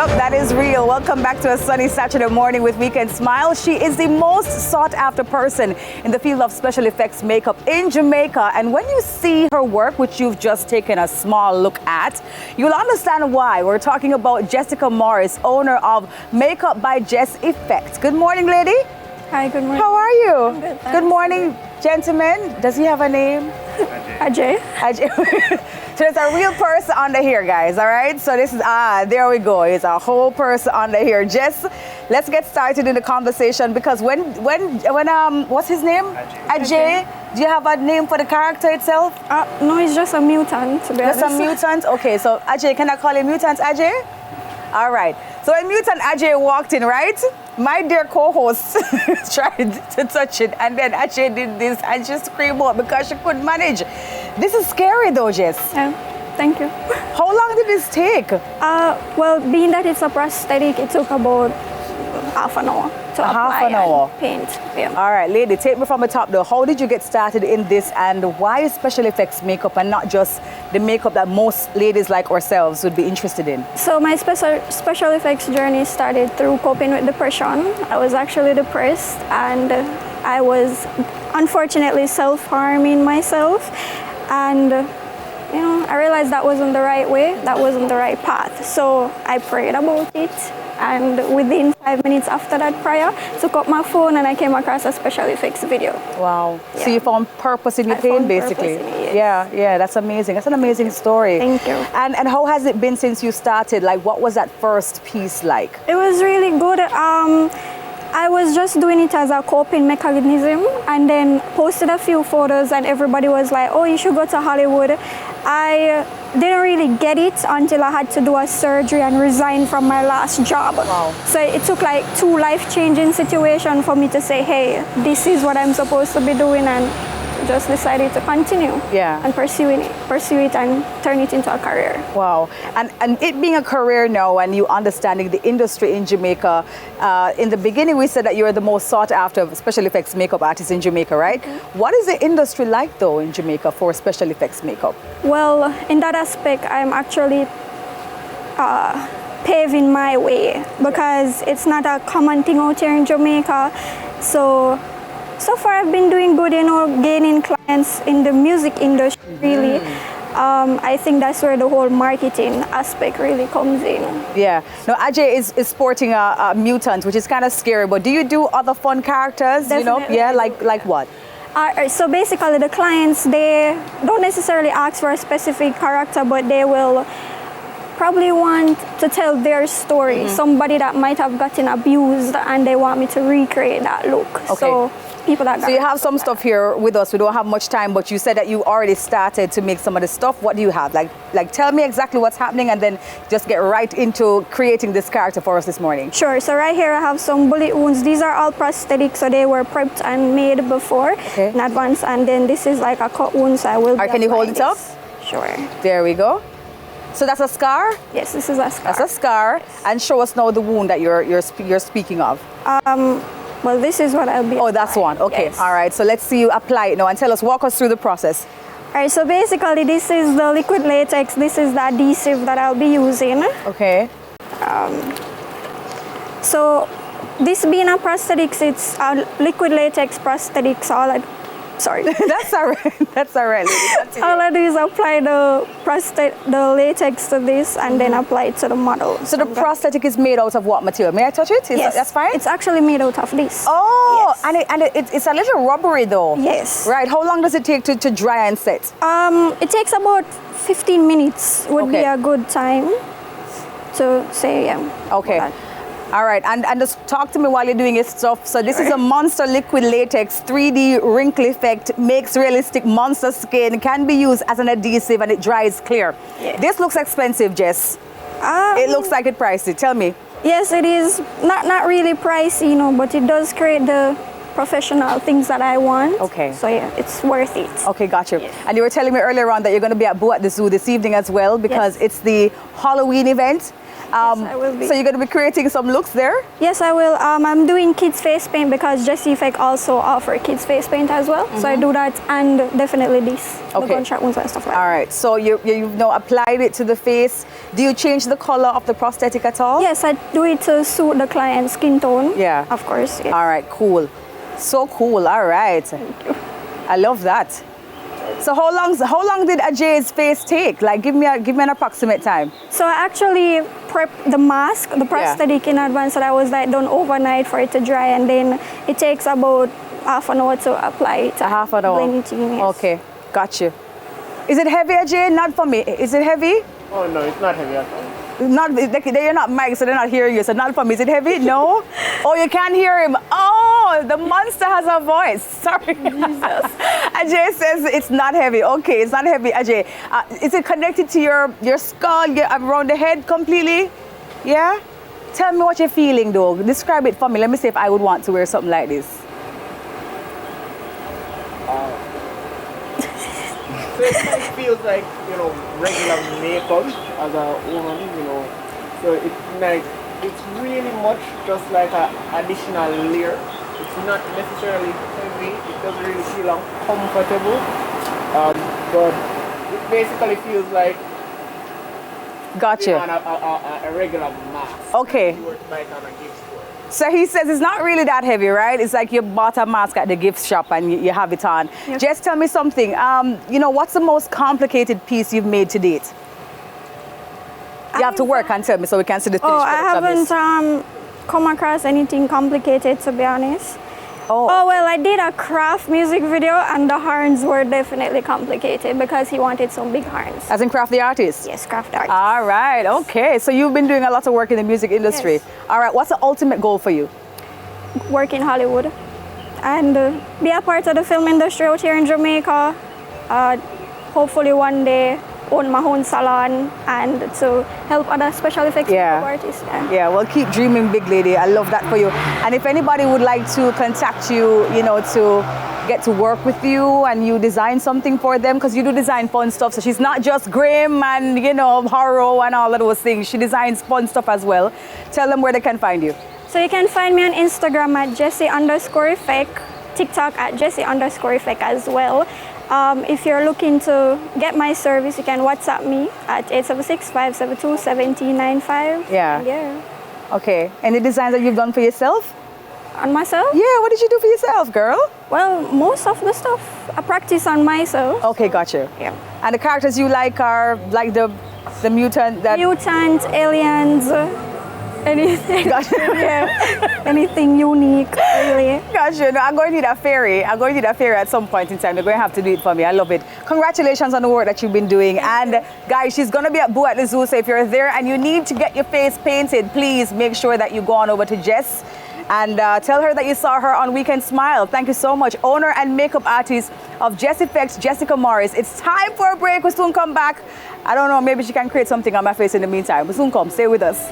Yep, that is real. Welcome back to a sunny Saturday morning with Weekend Smile. She is the most sought after person in the field of special effects makeup in Jamaica. And when you see her work, which you've just taken a small look at, you'll understand why. We're talking about Jessica Morris, owner of Makeup by Jess Effects. Good morning, lady. Hi, good morning. How are you? I'm good, thanks. Good morning, gentlemen. Does he have a name? Ajay. Ajay. So there's a real person under here, guys, all right? So this is, there we go. It's a whole person under here. Jess, let's get started in the conversation because when what's his name? Ajay. Do you have a name for the character itself? No, it's just a mutant, to be honest. Just a mutant? Okay, so Ajay, can I call him Mutant Ajay? All right. So when Mutant Ajay walked in, right? My dear co-host tried to touch it, and then Ajay did this and she screamed out because she couldn't manage. This is scary though, Jess. Yeah, thank you. How long did this take? Well, being that it's a prosthetic, it took about half an hour to apply and paint. Yeah. All right, lady, take me from the top though. How did you get started in this, and why special effects makeup and not just the makeup that most ladies like ourselves would be interested in? So my special effects journey started through coping with depression. I was actually depressed and I was unfortunately self-harming myself, and you know, I realized that wasn't the right way, that wasn't the right path. So I prayed about it, and within 5 minutes after that prayer, took up my phone and I came across a special effects video. Wow. Yeah. So you found purpose in your pain, basically. Yeah, that's amazing. That's an amazing story. Thank you. And how has it been since you started? Like, what was that first piece like? It was really good. I was just doing it as a coping mechanism, and then posted a few photos and everybody was like, oh, you should go to Hollywood. I didn't really get it until I had to do a surgery and resign from my last job. Wow. So it took like 2 life-changing situations for me to say, hey, this is what I'm supposed to be doing, and just decided to continue and pursue it and turn it into a career. Wow. And it being a career now, and you understanding the industry in Jamaica, in the beginning we said that you're the most sought after special effects makeup artist in Jamaica, right? Mm-hmm. What is the industry like though in Jamaica for special effects makeup? Well, in that aspect, I'm actually paving my way because it's not a common thing out here in Jamaica. So far I've been doing good, you know, gaining clients in the music industry, really. I think that's where the whole marketing aspect really comes in. Yeah. Now, Ajay is sporting a mutant, which is kind of scary, but do you do other fun characters, Definitely. you know? Yeah, like what? So basically the clients, they don't necessarily ask for a specific character, but they will probably want to tell their story. Somebody that might have gotten abused and they want me to recreate that look. Okay. So people that So you have some stuff here with us. We don't have much time, but you said that you already started to make some of the stuff. What do you have? Like tell me exactly what's happening and then just get right into creating this character for us this morning. Sure. So right here I have some bullet wounds. These are all prosthetic, so they were prepped and made before in advance. And then this is like a cut wound, so I will Can you hold it up? Sure. There we go. So that's a scar? Yes, this is a scar. That's a scar. And show us now the wound that you're speaking of. Well, this is what I'll be applying. That's one. Okay. Yes. All right. So let's see you apply it now and walk us through the process. All right. So basically, this is the liquid latex. This is the adhesive that I'll be using. Okay. So this being a prosthetics, it's a liquid latex prosthetics. Sorry. That's all right. That's all right. All I do is apply the latex to this and then apply it to the model. So the prosthetic is made out of what material? May I touch it? Yes. That's fine? It's actually made out of this. Oh, yes. and it's a little rubbery though. Yes. Right. How long does it take to dry and set? It takes about 15 minutes would be a good time to say, Okay. All right, and just talk to me while you're doing your stuff. So this is a monster liquid latex 3D wrinkle effect, makes realistic monster skin, can be used as an adhesive and it dries clear. Yes. This looks expensive, Jess. It looks like it's pricey. Tell me. Yes, it is. Not really pricey, you know, but it does create the professional things that I want. Okay. So yeah, it's worth it. Okay, got you. Yes. And you were telling me earlier on that you're going to be at Boo at the Zoo this evening as well because it's the Halloween event. I will be. So you're going to be creating some looks there? Yes, I will. I'm doing kids face paint because Jessie Effect also offer kids face paint as well. So I do that and definitely this, the gunshot wounds and stuff like that. All right, so you've now applied it to the face. Do you change the color of the prosthetic at all? Yes, I do it to suit the client's skin tone. Yeah. Of course. Yes. All right, cool. So cool. All right. Thank you. I love that. So how long did Ajay's face take? Like, give me an approximate time. So I actually prepped the mask, the prosthetic in advance, so that was like done overnight for it to dry, and then it takes about half an hour to apply it. A half an hour. Blend it in, yes. Okay, got you. Is it heavy, Ajay? Not for me. Is it heavy? Oh no, it's not heavy at all. Not, they're not mic, so they're not hearing you. So not for me. Is it heavy? No. Oh, you can't hear him. Oh, the monster has a voice. Sorry. Ajay says it's not heavy. Okay, it's not heavy, Ajay. Is it connected to your skull, around the head completely? Yeah. Tell me what you're feeling, though. Describe it for me. Let me see if I would want to wear something like this. So it feels like, regular makeup as a woman, So it's really much just like an additional layer. It's not necessarily heavy. It doesn't really feel uncomfortable. But it basically feels like Gotcha. a regular mask. Okay. You would buy it on a gift store. So he says it's not really that heavy, right? It's like you bought a mask at the gift shop and you have it on. Yep. Just tell me something. What's the most complicated piece you've made to date? You have to work and tell me so we can see the finished I product of this. haven't come across anything complicated, to be honest. Oh. Well, I did a craft music video and the horns were definitely complicated because he wanted some big horns. As in Craft the Artist? Yes, craft art. All right, okay. So you've been doing a lot of work in the music industry. Yes. All right, what's the ultimate goal for you? Work in Hollywood and be a part of the film industry out here in Jamaica. Hopefully one day own my own salon and to help other special effects makeup artists. Yeah, well, keep dreaming big, lady. I love that for you. And if anybody would like to contact you, to get to work with you and you design something for them, because you do design fun stuff. So she's not just grim and, horror and all of those things. She designs fun stuff as well. Tell them where they can find you. So you can find me on Instagram at Jessie_effect, TikTok at Jessie_effect as well. If you're looking to get my service, you can WhatsApp me at 876-572-1795. Yeah. Okay. Any designs that you've done for yourself? On myself? Yeah, what did you do for yourself, girl? Well, most of the stuff I practice on myself. Okay, gotcha. Yeah. And the characters you like are like the mutant that... Mutant, aliens, anything. Gotcha. Yeah. Anything unique, really. Gotcha. No, I'm going to need a fairy. I'm going to need a fairy at some point in time. They're going to have to do it for me. I love it. Congratulations on the work that you've been doing. And guys, she's going to be at Boo at the Zoo. So if you're there and you need to get your face painted, please make sure that you go on over to Jess and tell her that you saw her on Weekend Smile. Thank you so much. Owner and makeup artist of Jess Effects, Jessica Morris. It's time for a break. We'll soon come back. I don't know, maybe she can create something on my face in the meantime. We'll soon come. Stay with us.